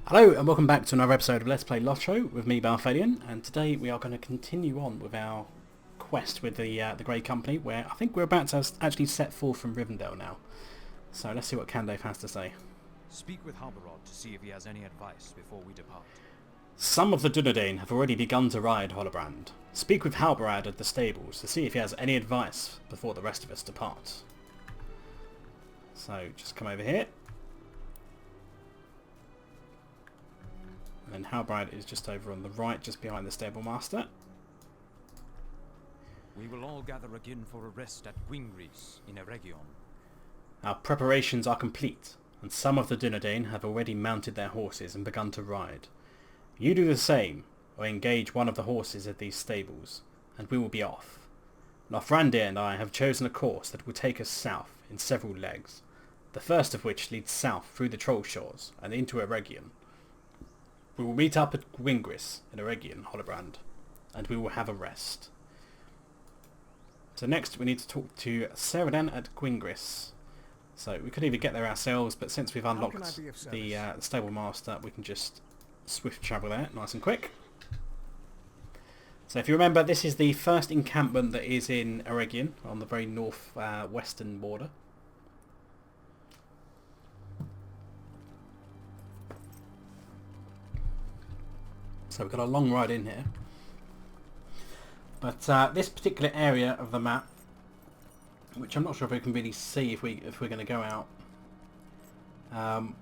Hello and welcome back to another episode of Let's Play LOTRO with me, Balthelion, and today we are going to continue on with our quest with the Grey Company, where I think we're about to actually set forth from Rivendell now. So let's see what Candave has to say. Speak with Halbarod to see if he has any advice before we depart. Some of the Dunedain have already begun to ride Holobrand. Speak with Halbarad at the stables to see if he has any advice before the rest of us depart. So just come over here. And Halbrand is just over on the right, just behind the stable master. We will all gather again for a rest at Wingrease in Eregion. Our preparations are complete, and some of the Dunedain have already mounted their horses and begun to ride. You do the same, or engage one of the horses at these stables, and we will be off. Laurelin and I have chosen a course that will take us south in several legs, the first of which leads south through the Troll Shores and into Eregion. We will meet up at Wingrease in Eregion, Holobrand, and we will have a rest. So next we need to talk to Ceradan at Wingrease. So we could either get there ourselves, but since we've unlocked the stable master, we can just swift travel there, nice and quick. So if you remember, this is the first encampment that is in Eregion, on the very north western border. So we've got a long ride in here. But this particular area of the map, which I'm not sure if we can really see if we're going to go out. But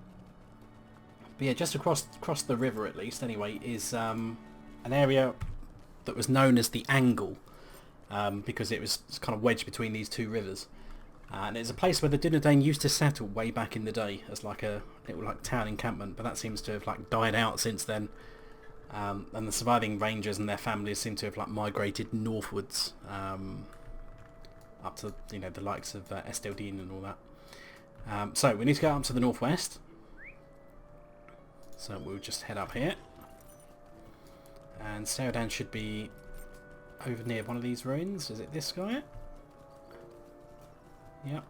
yeah, just across the river at least anyway, is an area that was known as the Angle, because it was kind of wedged between these two rivers. And it's a place where the Dunedain used to settle way back in the day as like a little town encampment, but that seems to have died out since then. And the surviving rangers and their families seem to have migrated northwards, up to the likes of Balthelion and all that. So we need to go up to the northwest. So we'll just head up here, and Ceradan should be over near one of these ruins. Is it this guy? Yep.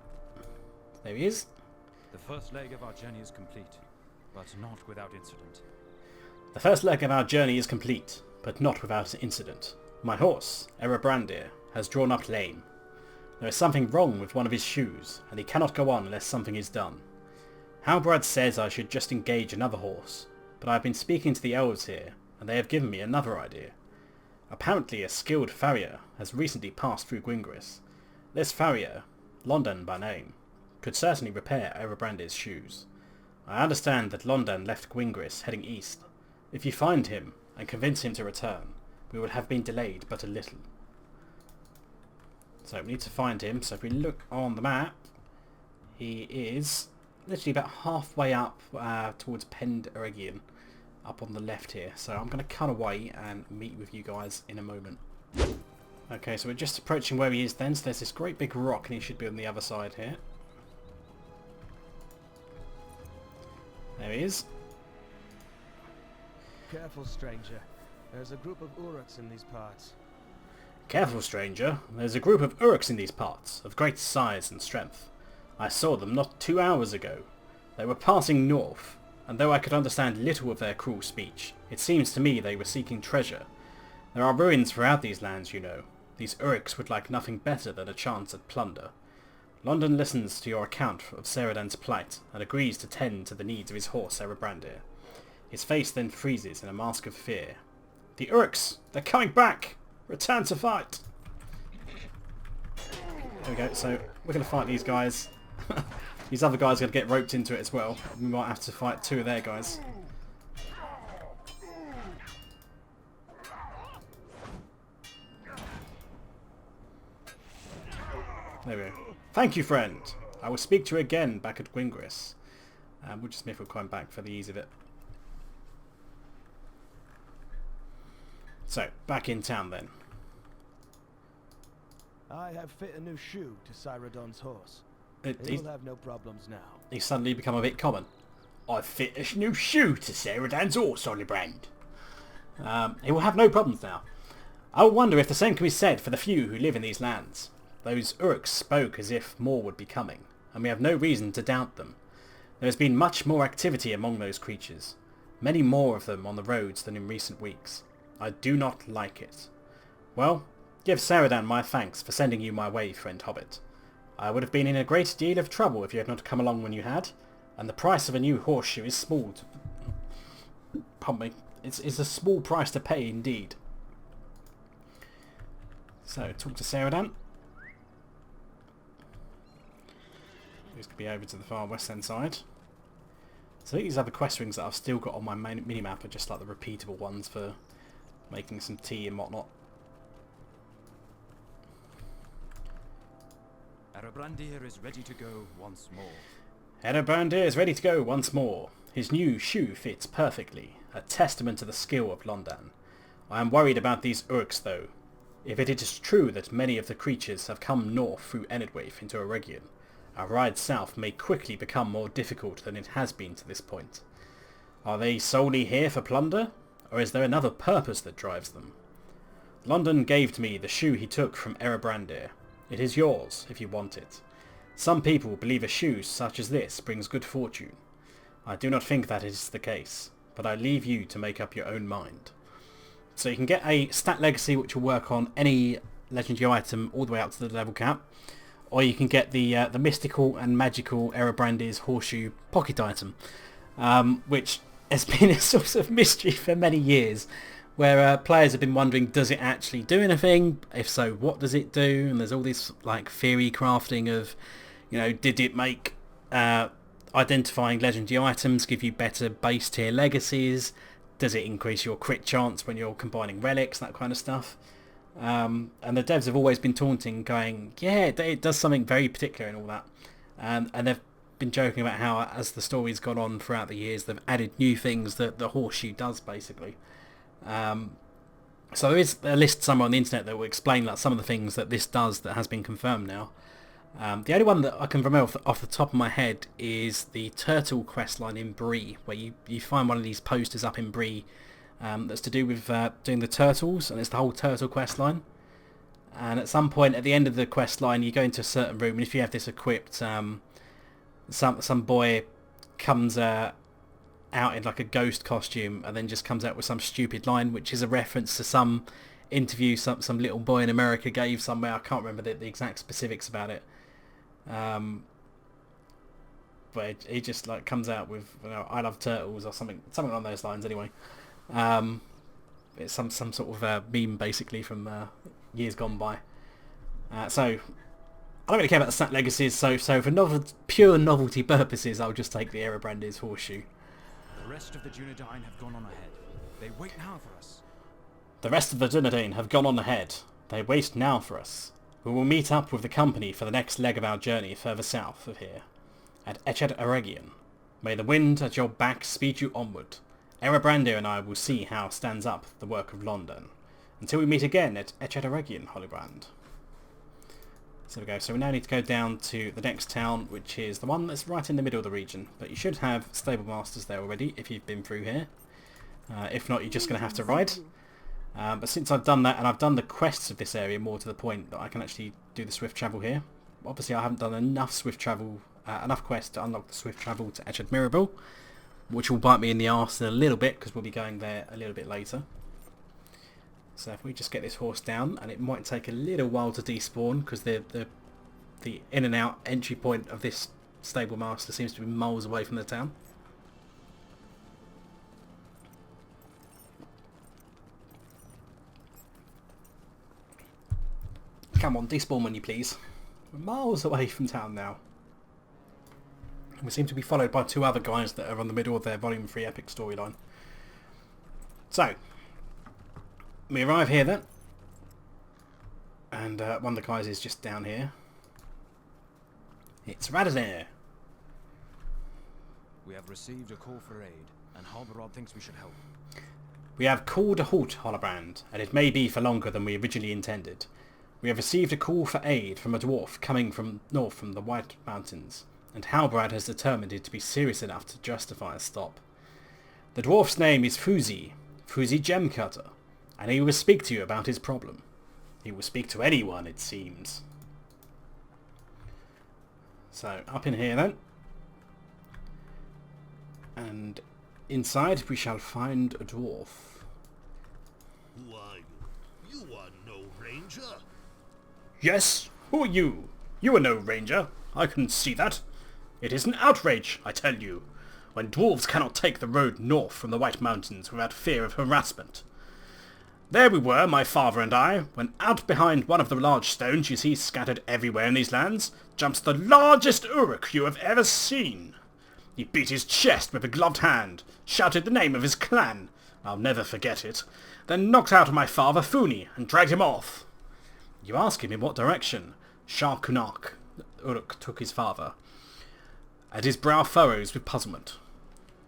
There he is. The first leg of our journey is complete, but not without incident. The first leg of our journey is complete, but not without incident. My horse, Eregion, has drawn up lame. There is something wrong with one of his shoes, and he cannot go on unless something is done. Halbarad says I should just engage another horse, but I have been speaking to the elves here, and they have given me another idea. Apparently a skilled farrier has recently passed through Wingrease. This farrier, London by name, could certainly repair Eregion's shoes. I understand that London left Wingrease heading east. If you find him and convince him to return, we will have been delayed but a little. So we need to find him. So if we look on the map, he is literally about halfway up towards Pend Eregion, up on the left here. So I'm going to cut away and meet with you guys in a moment. Okay, so we're just approaching where he is then. So there's this great big rock and he should be on the other side here. There he is. Careful, stranger. There's a group of Uruks in these parts. Careful, stranger. There's a group of Uruks in these parts, of great size and strength. I saw them not 2 hours ago. They were passing north, and though I could understand little of their cruel speech, it seems to me they were seeking treasure. There are ruins throughout these lands, you know. These Uruks would like nothing better than a chance at plunder. London listens to your account of Ceradan's plight, and agrees to tend to the needs of his horse Eregion. His face then freezes in a mask of fear. The Uruks! They're coming back! Return to fight! There we go, so we're going to fight these guys. These other guys are going to get roped into it as well. We might have to fight two of their guys. There we go. Thank you, friend! I will speak to you again back at Wingrease. We'll just make a climb back for the ease of it. So, back in town then. I have fit a new shoe to Ceradan's horse. He will have no problems now. He's suddenly become a bit common. I've fit a new shoe to Ceradan's horse, Holobrand. He will have no problems now. I wonder if the same can be said for the few who live in these lands. Those Uruks spoke as if more would be coming, and we have no reason to doubt them. There has been much more activity among those creatures. Many more of them on the roads than in recent weeks. I do not like it. Well, give Saradan my thanks for sending you my way, friend Hobbit. I would have been in a great deal of trouble if you had not come along when you had, and the price of a new horseshoe is small to... Pardon me. It's a small price to pay indeed. So, talk to Saradan. Who's going to be over to the far western side. So these other quest rings that I've still got on my main minimap are just like the repeatable ones for making some tea and whatnot. Erebrandir is ready to go once more. Erebrandir is ready to go once more. His new shoe fits perfectly, a testament to the skill of Londan. I am worried about these Urks though. If it is true that many of the creatures have come north through Enedwaith into Eregion, our ride south may quickly become more difficult than it has been to this point. Are they solely here for plunder, or is there another purpose that drives them? London gave to me the shoe he took from Erebrandir. It is yours, if you want it. Some people believe a shoe such as this brings good fortune. I do not think that is the case, but I leave you to make up your own mind. So you can get a stat legacy which will work on any legendary item all the way up to the level cap, or you can get the mystical and magical Erebrandir's horseshoe pocket item, which has been a source of mystery for many years, where players have been wondering, does it actually do anything? If so, what does it do? And there's all this like theory crafting of, you know, did it make identifying legendary items give you better base tier legacies? Does it increase your crit chance when you're combining relics, that kind of stuff? And the devs have always been taunting, going, yeah, it does something very particular and all that. And they've been joking about how, as the story's gone on throughout the years, they've added new things that the horseshoe does, basically. So there is a list somewhere on the internet that will explain like some of the things that this does that has been confirmed now. The only one that I can remember off the top of my head is the turtle quest line in Bree, where you find one of these posters up in Bree that's to do with doing the turtles, and it's the whole turtle quest line. And at some point at the end of the quest line, you go into a certain room, and if you have this equipped, some boy comes out in like a ghost costume, and then just comes out with some stupid line, which is a reference to some interview some little boy in America gave somewhere. I can't remember the exact specifics about it. But he just like comes out with, you know, I love turtles or something along those lines anyway. It's some sort of meme basically from years gone by. So I don't really care about the stat legacies, so for pure novelty purposes I'll just take the Erebrandir's horseshoe. The rest of the Dunedain have gone on ahead. They wait now for us. The rest of the Dunedain have gone on ahead. They wait now for us. We will meet up with the company for the next leg of our journey further south of here, at Eregion. May the wind at your back speed you onward. Erebrandir and I will see how stands up the work of London. Until we meet again at Eregion, Holobrand. So there we go. So we now need to go down to the next town, which is the one that's right in the middle of the region. But you should have stable masters there already if you've been through here. If not, you're just going to have to ride. But since I've done that, and I've done the quests of this area more to the point that I can actually do the swift travel here. Obviously I haven't done enough swift travel, enough quests to unlock the swift travel to Echad Mirabel, which will bite me in the arse in a little bit because we'll be going there a little bit later. So if we just get this horse down, and it might take a little while to despawn because the in and out entry point of this stable master seems to be miles away from the town. Come on, despawn when you please. We're miles away from town now. And we seem to be followed by two other guys that are on the middle of their Volume 3 epic storyline. So, we arrive here then. And one of the guys is just down here. It's Radazir. We have received a call for aid, and Halbarod thinks we should help. We have called a halt, Holobrand, and it may be for longer than we originally intended. We have received a call for aid from a dwarf coming from north from the White Mountains, and Halbrand has determined it to be serious enough to justify a stop. The dwarf's name is Fuzi Gemcutter, and he will speak to you about his problem. He will speak to anyone, it seems. So, up in here then. And inside we shall find a dwarf. Who are you? You are no ranger. Yes, who are you? You are no ranger. I can see that. It is an outrage, I tell you, when dwarves cannot take the road north from the White Mountains without fear of harassment. There we were, my father and I, when out behind one of the large stones you see scattered everywhere in these lands, jumps the largest Uruk you have ever seen. He beat his chest with a gloved hand, shouted the name of his clan, I'll never forget it, then knocked out my father Funi and dragged him off. You ask him in what direction? Sharkunak, Uruk took his father, and his brow furrows with puzzlement.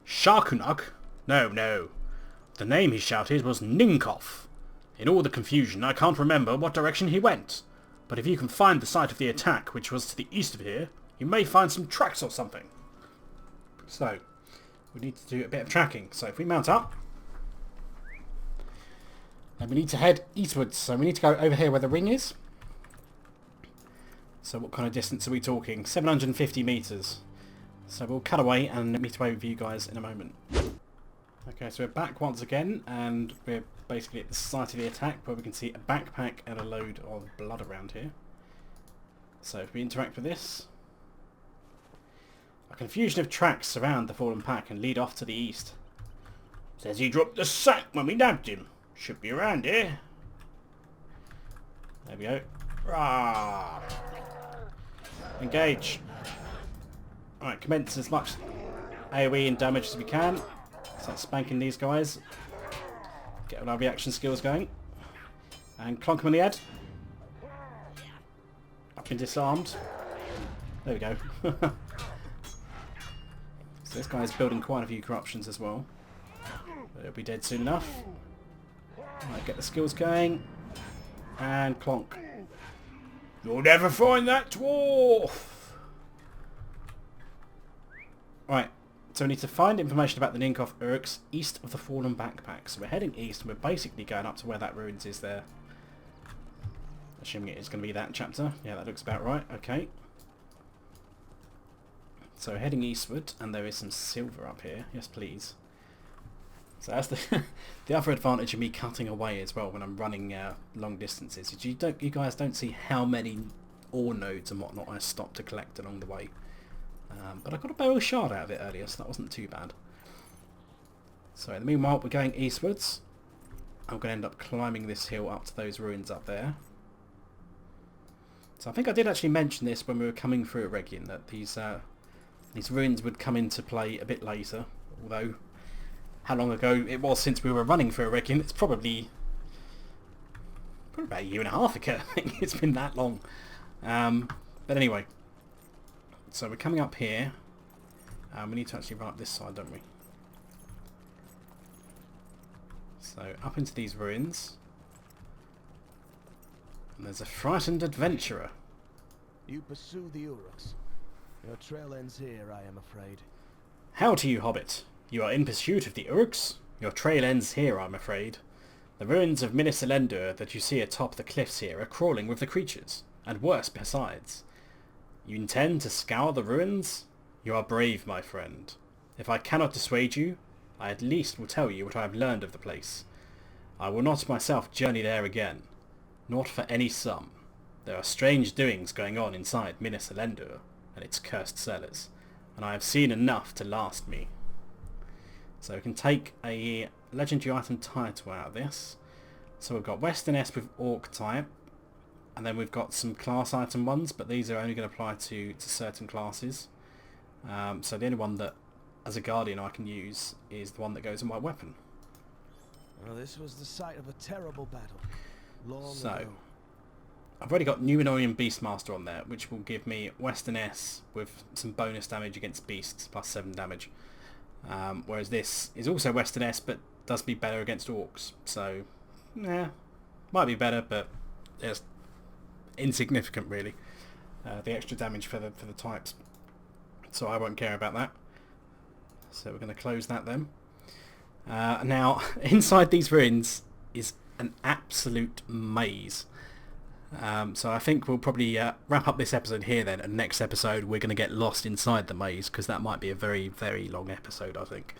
Sharkunak? No, no. The name he shouted was Ninkoff. In all the confusion, I can't remember what direction he went, but if you can find the site of the attack, which was to the east of here, you may find some tracks or something. So, we need to do a bit of tracking. So if we mount up, and we need to head eastwards. So we need to go over here where the ring is. So what kind of distance are we talking? 750 metres. So we'll cut away and meet away with you guys in a moment. Okay, so we're back once again, and we're basically at the site of the attack where we can see a backpack and a load of blood around here. So if we interact with this, a confusion of tracks surround the fallen pack and lead off to the east. Says he dropped the sack when we nabbed him. Should be around here. There we go. Rah! Engage. Alright, commence as much AoE and damage as we can. Start spanking these guys. Get all our reaction skills going. And clonk him on the head. Up and disarmed. There we go. So this guy's building quite a few corruptions as well. But he'll be dead soon enough. Alright, get the skills going. And clonk. You'll never find that dwarf! Right, so we need to find information about the Ninkoff Uruks east of the Fallen Backpack. So we're heading east and we're basically going up to where that ruins is there. Assuming it is going to be that chapter. Yeah, that looks about right. Okay. So we're heading eastward and there is some silver up here. Yes, please. So that's the other advantage of me cutting away as well when I'm running long distances. Is you guys don't see how many ore nodes and whatnot I stop to collect along the way. But I got a barrel shard out of it earlier, so that wasn't too bad. So in the meanwhile, we're going eastwards. I'm going to end up climbing this hill up to those ruins up there. So I think I did actually mention this when we were coming through Eregion, that these ruins would come into play a bit later. Although, how long ago it was since we were running through Eregion, it's probably about a year and a half ago. I think it's been that long. But anyway. So we're coming up here. We need to actually run up this side, don't we? So up into these ruins. And there's a frightened adventurer. You pursue the Uruks. Your trail ends here, I am afraid. How to you, Hobbit? You are in pursuit of the Uruks? Your trail ends here, I'm afraid. The ruins of Minas Elendur that you see atop the cliffs here are crawling with the creatures, and worse besides. You intend to scour the ruins? You are brave, my friend. If I cannot dissuade you, I at least will tell you what I have learned of the place. I will not myself journey there again, not for any sum. There are strange doings going on inside Minas Elendur and its cursed cellars, and I have seen enough to last me. So we can take a legendary item title out of this. So we've got Western S with Orc type. And then we've got some class item ones, but these are only going to apply to certain classes. So the only one that, as a guardian, I can use is the one that goes in my weapon. Well, this was the site of a terrible battle. Long ago. I've already got Numenorian Beastmaster on there, which will give me Western S with some bonus damage against beasts, plus 7 damage. Whereas this is also Western S, but does me better against orcs. So, yeah, might be better, but it's insignificant really, the extra damage for the types, so I won't care about that. So we're going to close that then. Now inside these ruins is an absolute maze, so I think we'll probably wrap up this episode here then, and next episode we're going to get lost inside the maze, because that might be a very, very long episode, I think.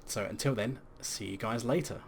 So until then, see you guys later.